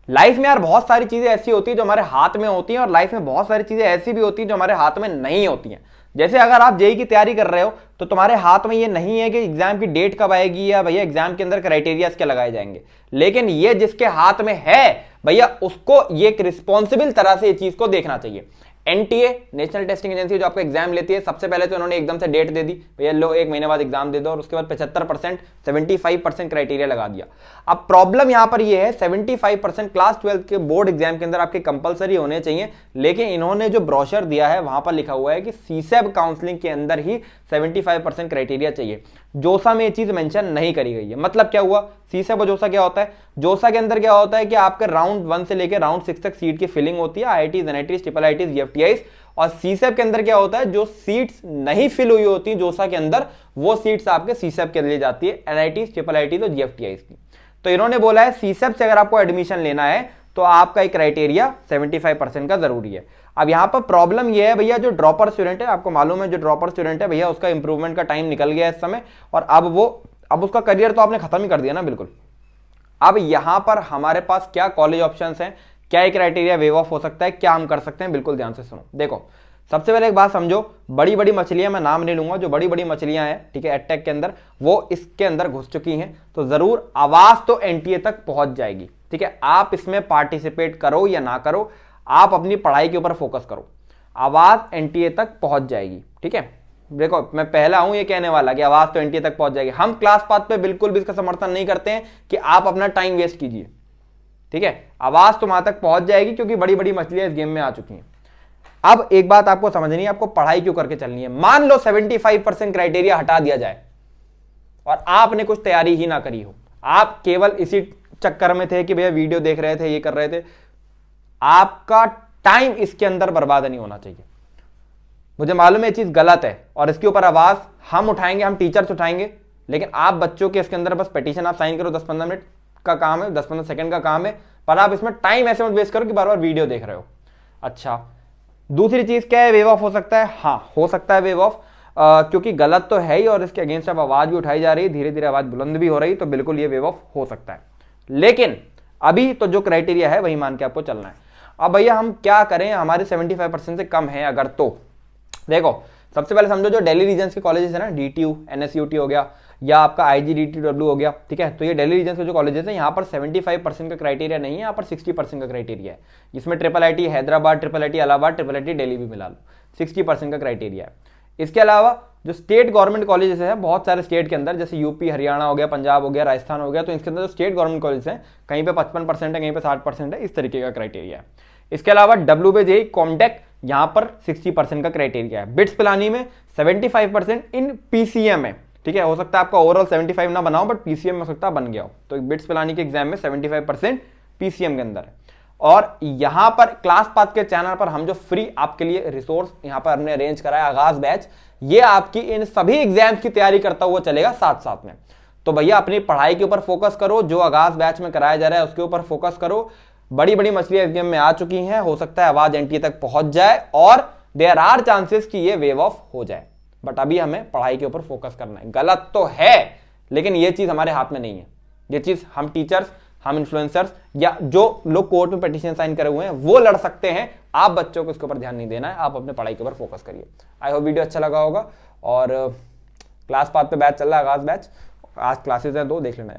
Life में यार बहुत सारी चीजें ऐसी होती है जो हमारे हाथ में होती हैं, और लाइफ में बहुत सारी चीजें ऐसी भी होती हैं जो हमारे हाथ में नहीं होती हैं। जैसे अगर आप जेई की तैयारी कर रहे हो तो तुम्हारे हाथ में ये नहीं है कि एग्जाम की डेट कब आएगी या भैया एग्जाम के अंदर क्राइटेरिया क्या लगाए जाएंगे, लेकिन ये जिसके हाथ में है भैया उसको ये एक रिस्पॉन्सिबल तरह से ये चीज को देखना चाहिए। एनटीए नेशनल टेस्टिंग एजेंसी जो आपका एग्जाम लेती है, सबसे पहले तो उन्होंने एकदम से डेट दे दी, भैया लो 1 महीने बाद एग्जाम दे दो, और उसके बाद 75% 75% क्राइटेरिया लगा दिया। अब प्रॉब्लम यहां पर यह है 75% क्लास 12 के बोर्ड एग्जाम के अंदर आपके कंपलसरी होने चाहिए, लेकिन इन्होंने जो ब्रोशर दिया है वहां पर लिखा हुआ है कि सीसेब काउंसलिंग के अंदर ही 75% क्राइटेरिया चाहिए। जोसा में ये चीज मेंशन नहीं करी गई है। मतलब क्या हुआ, सीसेब और जोसा क्या होता है, जोसा के अंदर क्या होता है कि आपके राउंड 1 से लेकर राउंड 6 तक सीट की फिलिंग होती है, आईआईटीज, एनआईटीज, ट्रिपल आईटीज, जीएफटीआईज। और सीसेब के अंदर क्या होता है, जो सीट्स नहीं फिल हुई होती जोसा के अंदर, वो सीट्स आपके सीसेब के लिए जाती है, एनआईटीज, ट्रिपल आईटीज और जीएफटीआईज की। तो इन्होंने बोला है सीसेब से अगर आपको एडमिशन लेना है तो आपका एक क्राइटेरिया 75% का जरूरी है। अब यहां पर प्रॉब्लम यह है भैया, जो ड्रॉपर स्टूडेंट है, आपको मालूम है जो ड्रॉपर स्टूडेंट है भैया उसका इंप्रूवमेंट का टाइम निकल गया इस समय, और अब उसका करियर तो आपने खत्म ही कर दिया ना बिल्कुल। अब यहां पर हमारे पास क्या कॉलेज ऑप्शंस हैं, क्या एक क्राइटेरिया वेव ऑफ हो सकता है, क्या हम कर सकते हैं, बिल्कुल ध्यान से सुनो। देखो सबसे पहले एक बात समझो, बड़ी बड़ी मछलियां, मैं नाम नहीं लूंगा, जो बड़ी बड़ी मछलियां हैं ठीक है एडटेक के अंदर, वो इसके अंदर घुस चुकी हैं, तो जरूर आवाज तो एनटीए तक पहुंच जाएगी। ठीक है, आप इसमें पार्टिसिपेट करो या ना करो, आप अपनी पढ़ाई के ऊपर फोकस करो, आवाज एनटीए तक पहुंच जाएगी। ठीक है, देखो मैं पहला हूं ये कहने वाला कि आवाज तो एनटीए तक पहुंच जाएगी। हम क्लास पाथ पे बिल्कुल भी इसका समर्थन नहीं करते हैं कि आप अपना टाइम वेस्ट कीजिए। ठीक है, आवाज तो वहां तक पहुंच जाएगी क्योंकि बड़ी बड़ी मछलियां इस गेम में आ चुकी हैं। अब एक बात आपको समझनी है, आपको पढ़ाई क्यों करके चलनी है। मान लो 75% क्राइटेरिया हटा दिया जाए और आपने कुछ तैयारी ही ना करी हो, आप केवल इसी चक्कर में थे कि भैया वीडियो देख रहे थे, ये कर रहे थे, आपका टाइम इसके अंदर बर्बाद नहीं होना चाहिए। मुझे मालूम है ये चीज गलत है और इसके ऊपर आवाज हम उठाएंगे, हम टीचर्स उठाएंगे, लेकिन आप बच्चों के इसके अंदर बस पिटीशन आप साइन करो, 10-15 मिनट का काम है, 10-15 सेकंड का काम है, पर आप इसमें टाइम ऐसे मत वेस्ट करो कि बार बार वीडियो देख रहे हो। अच्छा, दूसरी चीज क्या है, वेव ऑफ हो सकता है, हाँ हो सकता है वेव ऑफ, क्योंकि गलत तो है ही और इसके अगेंस्ट अब आवाज भी उठाई जा रही है, धीरे धीरे आवाज बुलंद भी हो रही, तो बिल्कुल ये वेव ऑफ हो सकता है। लेकिन अभी तो जो क्राइटेरिया है वही मान के आपको चलना है। अब भैया हम क्या करें, हमारे 75% से कम है अगर, तो देखो सबसे पहले समझो जो दिल्ली रीजन के कॉलेजेस है ना, डीटीयू, एनएसयूटी हो गया या आपका आईजीडीटीडब्ल्यू हो गया, ठीक है, तो ये दिल्ली रीजन के जो कॉलेजेस हैं यहाँ पर 75% का क्राइटेरिया नहीं है, यहाँ पर 60% का क्राइटेरिया है, जिसमें triple IT Hyderabad, triple IT Allahabad, triple IT Delhi भी मिला लो, 60% का क्राइटेरिया है। इसके अलावा जो स्टेट गवर्नमेंट कॉलेजेस हैं बहुत सारे स्टेट के अंदर, जैसे यूपी, हरियाणा हो गया, पंजाब हो गया, राजस्थान हो गया, तो इसके अंदर जो स्टेट गवर्नमेंट कॉलेज हैं कहीं पे 55% है, कहीं पे 60% है, इस तरीके का क्राइटेरिया है। इसके अलावा डब्ल्यूबीजेई, कॉमटेक, यहाँ पर 60% का क्राइटेरिया है। बिट्स पिलानी में 75% इन पीसीएम है, ठीक है, हो सकता है आपका ओवरऑल 75 ना बनाओ बट पीसीएम में हो सकता है बन गया हो, तो बिट्स पिलानी के एग्जाम में 75% पीसीएम के अंदर है। और यहां पर क्लास पाथ के चैनल पर हम जो फ्री आपके लिए रिसोर्स यहां पर हमने अरेंज करा है, आगाज बैच, ये आपकी इन सभी एग्जाम्स की तैयारी करता हुआ चलेगा साथ साथ में। तो भैया अपनी पढ़ाई के ऊपर फोकस करो, जो आगाज बैच में कराया जा रहा है उसके ऊपर फोकस करो। बड़ी बड़ी मछलियां इस गेम में आ चुकी हैं, हो सकता है आवाज एनटीए तक पहुंच जाए और देयर आर चांसेस कि ये वेव ऑफ हो जाए, बट अभी हमें पढ़ाई के ऊपर फोकस करना है। गलत तो है लेकिन ये चीज हमारे हाथ में नहीं है, ये चीज हम टीचर्स, हम इन्फ्लुएंसर्स या जो लोग कोर्ट में पिटीशन साइन करे हुए हैं वो लड़ सकते हैं। आप बच्चों को इसके ऊपर ध्यान नहीं देना है, आप अपने पढ़ाई के ऊपर फोकस करिए। आई होप वीडियो अच्छा लगा होगा। और क्लास पाथ पे बैच चल रहा है, आगाज बैच, आज क्लासेस है 2, देख लेना।